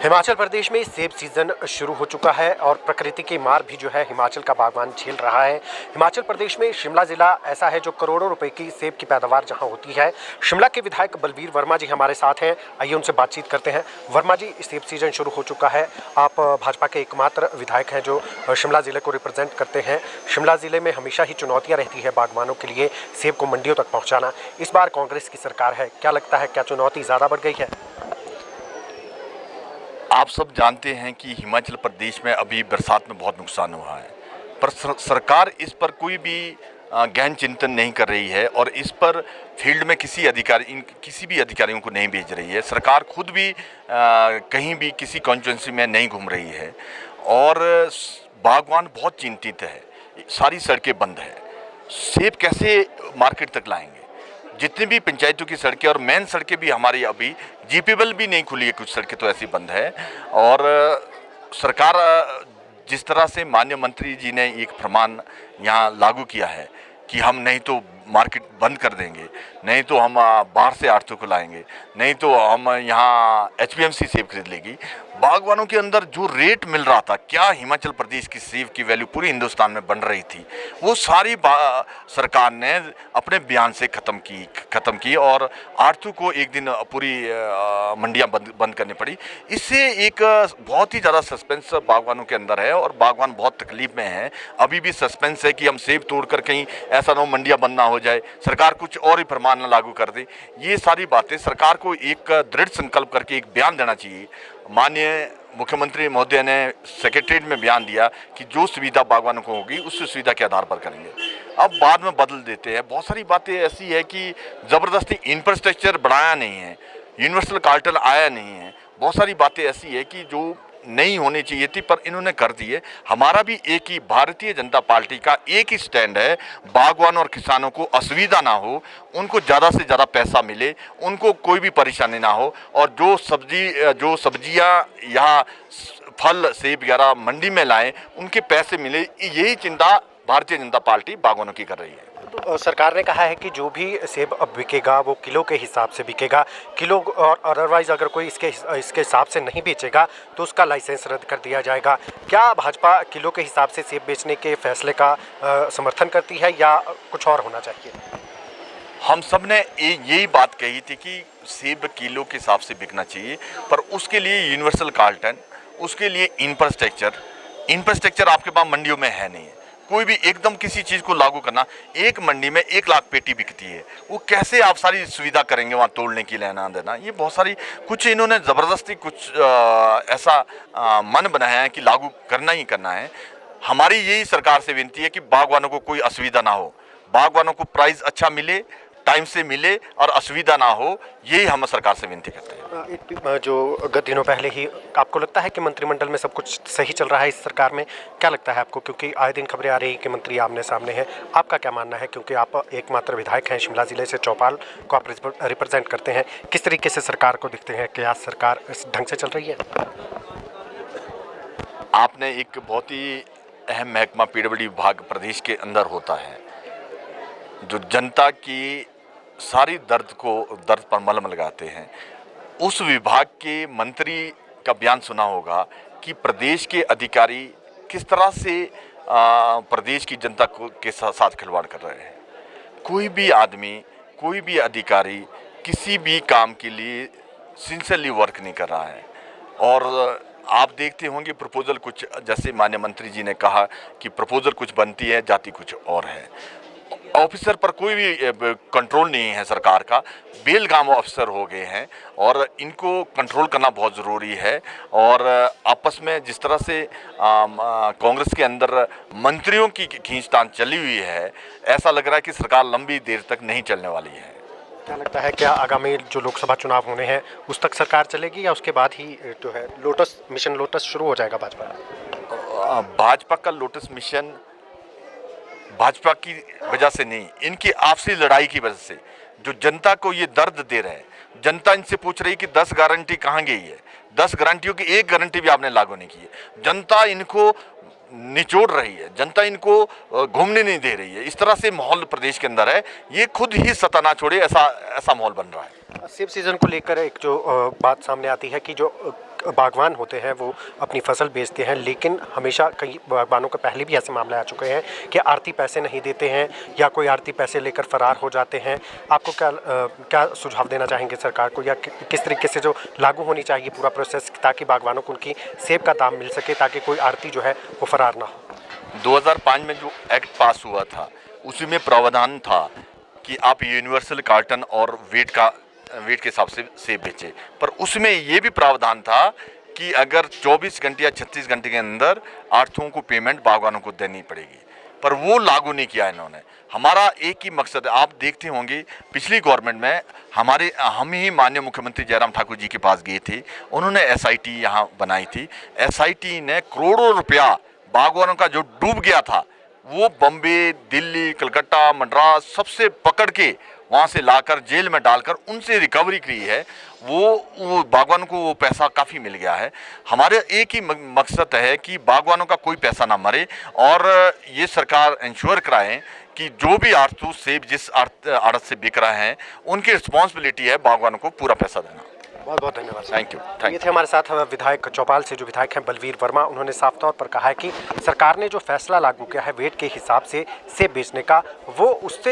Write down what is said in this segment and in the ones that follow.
हिमाचल प्रदेश में सेब सीजन शुरू हो चुका है और प्रकृति की मार भी जो है हिमाचल का बागवान झेल रहा है। हिमाचल प्रदेश में शिमला जिला ऐसा है जो करोड़ों रुपए की सेब की पैदावार जहां होती है। शिमला के विधायक बलबीर वर्मा जी हमारे साथ हैं, आइए उनसे बातचीत करते हैं। वर्मा जी, सेब सीजन शुरू हो चुका है, आप भाजपा के एकमात्र विधायक हैं जो शिमला जिले को रिप्रेजेंट करते हैं। शिमला जिले में हमेशा ही चुनौतियाँ रहती है बागवानों के लिए सेब को मंडियों तक पहुँचाना। इस बार कांग्रेस की सरकार है, क्या लगता है, क्या चुनौती ज़्यादा बढ़ गई है? आप सब जानते हैं कि हिमाचल प्रदेश में अभी बरसात में बहुत नुकसान हुआ है, पर सरकार इस पर कोई भी गहन चिंतन नहीं कर रही है और इस पर फील्ड में किसी भी अधिकारियों को नहीं भेज रही है। सरकार खुद भी कहीं भी किसी कॉन्स्टिट्यूंसी में नहीं घूम रही है और बागवान बहुत चिंतित है। सारी सड़कें बंद है, सेब कैसे मार्केट तक लाएंगे? जितनी भी पंचायतों की सड़कें और मेन सड़कें भी हमारी अभी जीपीएल भी नहीं खुली है, कुछ सड़कें तो ऐसी बंद है। और सरकार जिस तरह से माननीय मंत्री जी ने एक फरमान यहाँ लागू किया है कि हम नहीं तो मार्केट बंद कर देंगे, नहीं तो हम बाहर से आढ़तों को लाएंगे, नहीं तो हम यहाँ एचपीएमसी सेब खरीद लेगी। बागवानों के अंदर जो रेट मिल रहा था, क्या हिमाचल प्रदेश की सेब की वैल्यू पूरी हिंदुस्तान में बन रही थी, वो सारी सरकार ने अपने बयान से ख़त्म की और आढ़तों को एक दिन पूरी मंडियाँ बंद करनी पड़ी। इससे एक बहुत ही ज़्यादा सस्पेंस बागवानों के अंदर है और बागवान बहुत तकलीफ में है। अभी भी सस्पेंस है कि हम सेब तोड़कर कहीं ऐसा ना हो मंडियाँ बंद ना हो जाए, सरकार कुछ और ही फरमान न लागू कर दे। ये सारी बातें सरकार को एक दृढ़ संकल्प करके एक बयान देना चाहिए। माननीय मुख्यमंत्री महोदय ने सेक्रेटरीट में बयान दिया कि जो सुविधा बागवानों को होगी उस सुविधा के आधार पर करेंगे। अब बाद में बदल देते हैं। बहुत सारी बातें ऐसी है कि ज़बरदस्ती इंफ्रास्ट्रक्चर बढ़ाया नहीं है, यूनिवर्सल कार्टल आया नहीं है। बहुत सारी बातें ऐसी है कि जो नहीं होनी चाहिए थी पर इन्होंने कर दी है। हमारा भी एक ही भारतीय जनता पार्टी का एक ही स्टैंड है, बागवानों और किसानों को असुविधा ना हो, उनको ज़्यादा से ज़्यादा पैसा मिले, उनको कोई भी परेशानी ना हो और जो सब्जियां यहाँ फल सेब वगैरह मंडी में लाएं उनके पैसे मिले, यही चिंता भारतीय जनता पार्टी बागवानों की कर रही है। तो सरकार ने कहा है कि जो भी सेब अब बिकेगा वो किलो के हिसाब से बिकेगा, किलो और अदरवाइज अगर कोई इसके हिसाब से नहीं बेचेगा तो उसका लाइसेंस रद्द कर दिया जाएगा। क्या भाजपा किलो के हिसाब से सेब बेचने के फैसले का समर्थन करती है या कुछ और होना चाहिए? हम सब ने यही बात कही थी कि सेब किलो के हिसाब से बिकना चाहिए, पर उसके लिए यूनिवर्सल कार्टन, उसके लिए इंफ्रास्ट्रक्चर आपके पास मंडियों में है नहीं है। कोई भी एकदम किसी चीज़ को लागू करना, एक मंडी में 1 लाख पेटी बिकती है, वो कैसे आप सारी सुविधा करेंगे वहाँ तोड़ने की, लेना देना? ये बहुत सारी कुछ इन्होंने ज़बरदस्ती कुछ ऐसा मन बनाया है कि लागू करना ही करना है। हमारी यही सरकार से विनती है कि बागवानों को कोई असुविधा ना हो, बागवानों को प्राइस अच्छा मिले, टाइम से मिले और असुविधा ना हो, यही हम सरकार से विनती करते हैं। जो गत दिनों पहले ही आपको लगता है कि मंत्रिमंडल में सब कुछ सही चल रहा है इस सरकार में? क्या लगता है आपको, क्योंकि आए दिन खबरें आ रही हैं कि मंत्री आमने सामने हैं, आपका क्या मानना है? क्योंकि आप एकमात्र विधायक हैं, शिमला जिले से चौपाल को आप रिप्रेजेंट करते हैं, किस तरीके से सरकार को दिखते हैं? क्या सरकार इस ढंग से चल रही है? आपने एक बहुत ही अहम महकमा पीडब्ल्यूडी विभाग प्रदेश के अंदर होता है, जो जनता की सारी दर्द पर मलहम लगाते हैं। उस विभाग के मंत्री का बयान सुना होगा कि प्रदेश के अधिकारी किस तरह से प्रदेश की जनता के साथ खिलवाड़ कर रहे हैं। कोई भी आदमी, कोई भी अधिकारी किसी भी काम के लिए सिंसियरली वर्क नहीं कर रहा है। और आप देखते होंगे प्रपोजल कुछ, जैसे माननीय मंत्री जी ने कहा कि प्रपोजल कुछ बनती है, जाती कुछ और है। ऑफिसर पर कोई भी कंट्रोल नहीं है सरकार का, बेलगाम ऑफिसर हो गए हैं और इनको कंट्रोल करना बहुत ज़रूरी है। और आपस में जिस तरह से कांग्रेस के अंदर मंत्रियों की खींचतान चली हुई है, ऐसा लग रहा है कि सरकार लंबी देर तक नहीं चलने वाली है। क्या लगता है, क्या आगामी जो लोकसभा चुनाव होने हैं उस तक सरकार चलेगी या उसके बाद ही जो है मिशन लोटस शुरू हो जाएगा भाजपा? भाजपा का लोटस मिशन भाजपा की वजह से नहीं, इनकी आपसी लड़ाई की वजह से, जो जनता को ये दर्द दे रहे हैं। जनता इनसे पूछ रही है कि 10 गारंटी कहाँ गई है? 10 गारंटियों की एक गारंटी भी आपने लागू नहीं की है। जनता इनको निचोड़ रही है, जनता इनको घूमने नहीं दे रही है। इस तरह से माहौल प्रदेश के अंदर है, ये खुद ही सत्ता ना छोड़े, ऐसा माहौल बन रहा है। सेब सीजन को लेकर एक जो बात सामने आती है कि जो बागवान होते हैं वो अपनी फसल बेचते हैं, लेकिन हमेशा कई बागवानों के पहले भी ऐसे मामले आ चुके हैं कि आड़ती पैसे नहीं देते हैं या कोई आड़ती पैसे लेकर फरार हो जाते हैं। आपको क्या सुझाव देना चाहेंगे सरकार को, या किस तरीके से जो लागू होनी चाहिए पूरा प्रोसेस, ताकि बागवानों को उनकी सेब का दाम मिल सके, ताकि कोई आड़ती जो है वो फरार ना हो? 2005 में जो एक्ट पास हुआ था उसी में प्रावधान था कि आप यूनिवर्सल कार्टन और वेट के हिसाब से सेब बेचे, पर उसमें ये भी प्रावधान था कि अगर 24 घंटे या 36 घंटे के अंदर आढ़तियों को पेमेंट बागवानों को देनी पड़ेगी, पर वो लागू नहीं किया इन्होंने। हमारा एक ही मकसद है, आप देखते होंगे पिछली गवर्नमेंट में हम ही माननीय मुख्यमंत्री जयराम ठाकुर जी के पास गए थे, उन्होंने एसआईटी यहाँ बनाई थी। एसआईटी ने करोड़ों रुपया बागवानों का जो डूब गया था वो बम्बे, दिल्ली, कलकत्ता, मद्रास सबसे पकड़ के वहाँ से लाकर जेल में डालकर उनसे रिकवरी की है। वो बागवानों को वो पैसा काफ़ी मिल गया है। हमारे एक ही मकसद है कि बागवानों का कोई पैसा ना मरे, और ये सरकार इंश्योर कराएं कि जो भी आड़तू सेब जिस आड़त से बिक रहे हैं उनकी रिस्पॉन्सिबिलिटी है बागवानों को पूरा पैसा देना। बहुत बहुत धन्यवाद। Thank you. ये थे हमारे साथ विधायक चौपाल से जो विधायक हैं बलवीर वर्मा। उन्होंने साफ तौर पर कहा है कि सरकार ने जो फैसला लागू किया है वेट के हिसाब से सेब बेचने का, वो उसका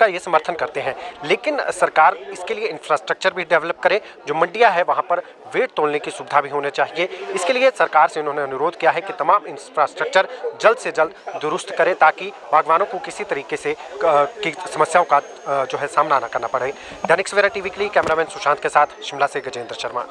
ये समर्थन करते हैं, लेकिन सरकार इसके लिए इंफ्रास्ट्रक्चर भी डेवलप करे। जो मंडियां है वहां पर वेट तोलने की सुविधा भी होनी चाहिए। इसके लिए सरकार से उन्होंने अनुरोध किया है कि तमाम इंफ्रास्ट्रक्चर जल्द से जल्द दुरुस्त करे, ताकि बागवानों को किसी तरीके से की समस्याओं का जो है सामना न करना पड़े। दैनिक सवेरा टीवी के लिए कैमरामैन सुशांत के साथ शिमला से गजेंद्र शर्मा।